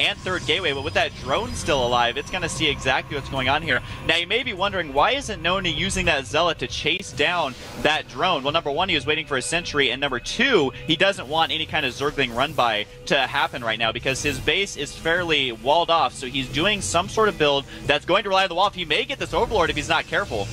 and third gateway, but with that drone still alive, it's going to see exactly what's going on here. Now, you may be wondering, why isn't NonY using that Zealot to chase down that drone? Well, number one, he was waiting for a sentry, and number two, he doesn't want any kind of Zergling run-by to happen right now because his base is fairly walled off, so he's doing some sort of build that's going to rely on the wall. He may get this Overlord if he's not careful.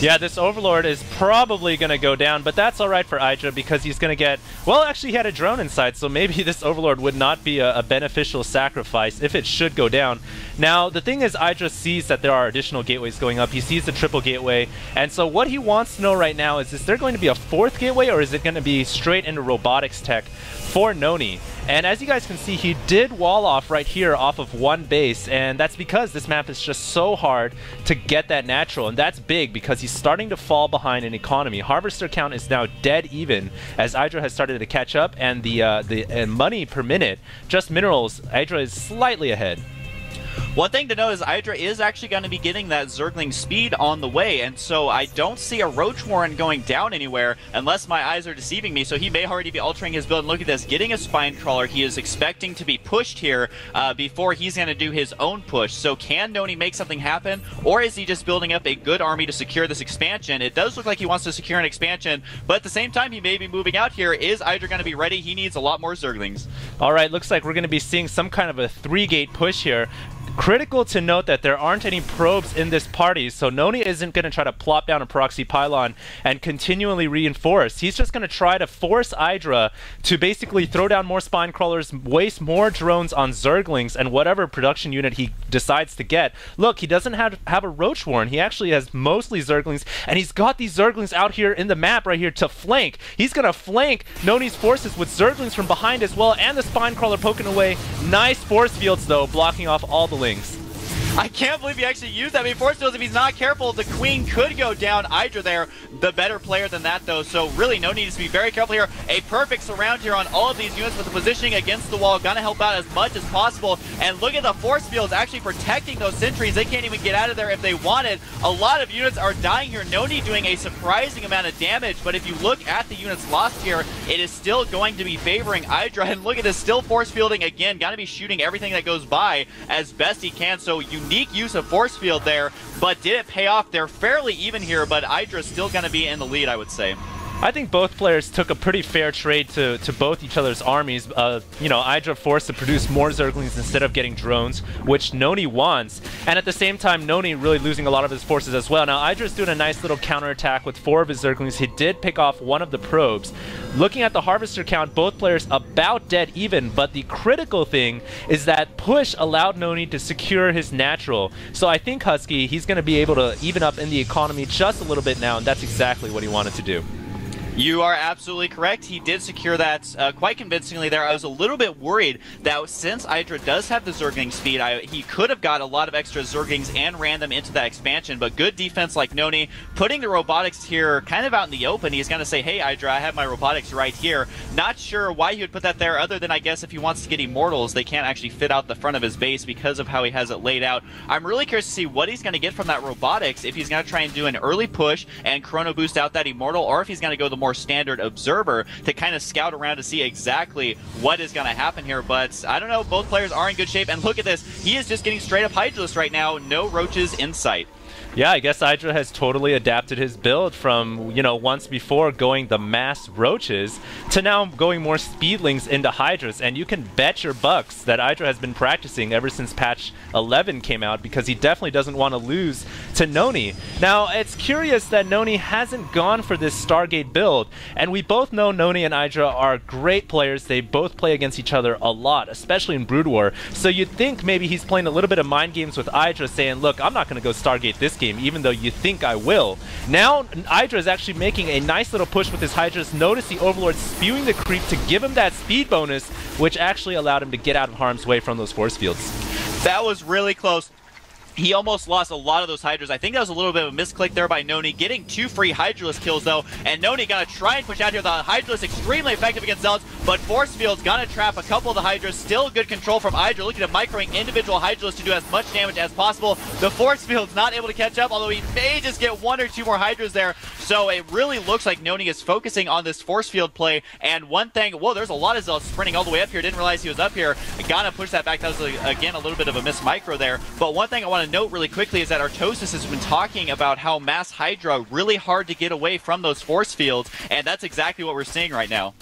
Yeah, this Overlord is probably going to go down, but that's alright for IdrA because he's going to get... Well, actually, he had a drone inside, so maybe this Overlord would not be a beneficial sacrifice if it should go down. Now, the thing is, IdrA sees that there are additional gateways going up. He sees the triple gateway, and so what he wants to know right now is there going to be a fourth gateway, or is it going to be straight into robotics tech for NonY? And as you guys can see, he did wall off right here off of one base, and that's because this map is just so hard to get that natural, and that's big because he's starting to fall behind in economy. Harvester count is now dead even as IdrA has started to catch up, and the money per minute, just minerals, IdrA is slightly ahead. One thing to know is IdrA is actually going to be getting that Zergling speed on the way, and so I don't see a Roach Warren going down anywhere unless my eyes are deceiving me, so he may already be altering his build. And look at this, getting a Spine Crawler. He is expecting to be pushed here before he's going to do his own push. So can NonY make something happen, or is he just building up a good army to secure this expansion? It does look like he wants to secure an expansion, but at the same time, he may be moving out here. Is IdrA going to be ready? He needs a lot more Zerglings. All right, looks like we're going to be seeing some kind of a 3-gate push here. Critical to note that there aren't any probes in this party, so NonY isn't going to try to plop down a proxy pylon and continually reinforce. He's just going to try to force IdrA to basically throw down more spine crawlers, waste more drones on Zerglings and whatever production unit he decides to get. Look, he doesn't have a Roach Warren. He actually has mostly Zerglings, and he's got these Zerglings out here in the map right here to flank. He's going to flank NonY's forces with Zerglings from behind as well, and the spine crawler poking away. Nice force fields, though, blocking off all the links. I can't believe he actually used that. I mean, force fields, if he's not careful, the Queen could go down. IdrA there, the better player than that, though. So really, NonY needs to be very careful here. A perfect surround here on all of these units with the positioning against the wall. Gonna help out as much as possible. And look at the force fields actually protecting those sentries. They can't even get out of there if they wanted. A lot of units are dying here. NonY doing a surprising amount of damage. But if you look at the units lost here, it is still going to be favoring IdrA. And look at this, still force fielding again. Gotta be shooting everything that goes by as best he can. So unique use of force field there, but did it pay off? They're fairly even here, but IdrA's still going to be in the lead, I would say. I think both players took a pretty fair trade to both each other's armies. You know, IdrA forced to produce more Zerglings instead of getting drones, which NonY wants. And at the same time, NonY really losing a lot of his forces as well. Now, IdrA's doing a nice little counterattack with 4 of his Zerglings. He did pick off one of the probes. Looking at the Harvester count, both players about dead even, but the critical thing is that push allowed NonY to secure his natural. So I think Husky, he's going to be able to even up in the economy just a little bit now, and that's exactly what he wanted to do. You are absolutely correct. He did secure that quite convincingly there. I was a little bit worried that since IdrA does have the Zergling speed, he could have got a lot of extra Zerglings and ran them into that expansion, but good defense like NonY, putting the robotics here kind of out in the open. He's going to say, hey, IdrA, I have my robotics right here. Not sure why he would put that there, other than I guess if he wants to get Immortals, they can't actually fit out the front of his base because of how he has it laid out. I'm really curious to see what he's going to get from that robotics, if he's going to try and do an early push and chrono boost out that Immortal, or if he's going to go the more standard observer to kind of scout around to see exactly what is going to happen here. But I don't know, both players are in good shape, and look at this, he is just getting straight up Hydralisk right now, no roaches in sight. Yeah, I guess IdrA has totally adapted his build from, you know, once before going the mass roaches to now going more speedlings into Hydras. And you can bet your bucks that IdrA has been practicing ever since patch 11 came out, because he definitely doesn't want to lose to NonY. Now, it's curious that NonY hasn't gone for this Stargate build, and we both know NonY and IdrA are great players. They both play against each other a lot, especially in Brood War. So you'd think maybe he's playing a little bit of mind games with IdrA, saying, look, I'm not going to go Stargate this game, even though you think I will. Now, IdrA is actually making a nice little push with his Hydras. Notice the Overlord spewing the creep to give him that speed bonus, which actually allowed him to get out of harm's way from those force fields. That was really close. He almost lost a lot of those Hydras. I think that was a little bit of a misclick there by NonY, getting 2 free Hydralisk kills though, and NonY gonna try and push out here. The Hydralisk extremely effective against Zealots, but Force Field's gonna trap a couple of the Hydras. Still good control from IdrA, looking at microing individual Hydralisk to do as much damage as possible. The Force Field's not able to catch up, although he may just get 1 or 2 more Hydras there. So it really looks like NonY is focusing on this force field play. And one thing, whoa, there's a lot of Zealous sprinting all the way up here. Didn't realize he was up here. Gotta push that back. That was, again, a little bit of a miss micro there. But one thing I want to note really quickly is that Artosis has been talking about how Mass Hydra really hard to get away from those force fields. And that's exactly what we're seeing right now.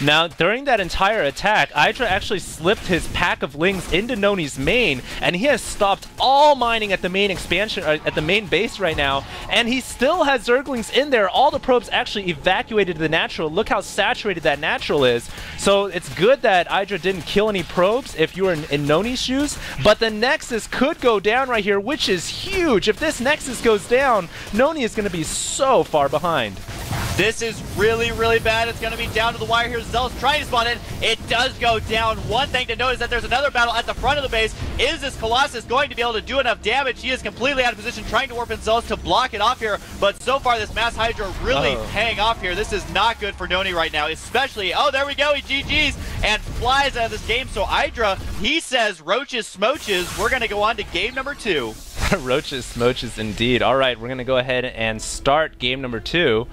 Now, during that entire attack, IdrA actually slipped his pack of Lings into NonY's main, and he has stopped all mining at the main expansion, at the main base right now, and he still has Zerglings in there. All the probes actually evacuated the natural. Look how saturated that natural is. So it's good that IdrA didn't kill any probes if you were in NonY's shoes, but the Nexus could go down right here, which is huge. If this Nexus goes down, NonY is going to be so far behind. This is really, really bad. It's going to be down to the wire here. Zealous trying to spawn in. It does go down. One thing to note is that there's another battle at the front of the base. Is this Colossus going to be able to do enough damage? He is completely out of position, trying to warp in Zealous to block it off here. But so far, this Mass Hydra really paying off here. This is not good for NonY right now, especially, oh, there we go. He GG's and flies out of this game. So IdrA, he says, roaches, smooches. We're going to go on to game number 2. Roaches, smooches indeed. All right, we're going to go ahead and start game number 2.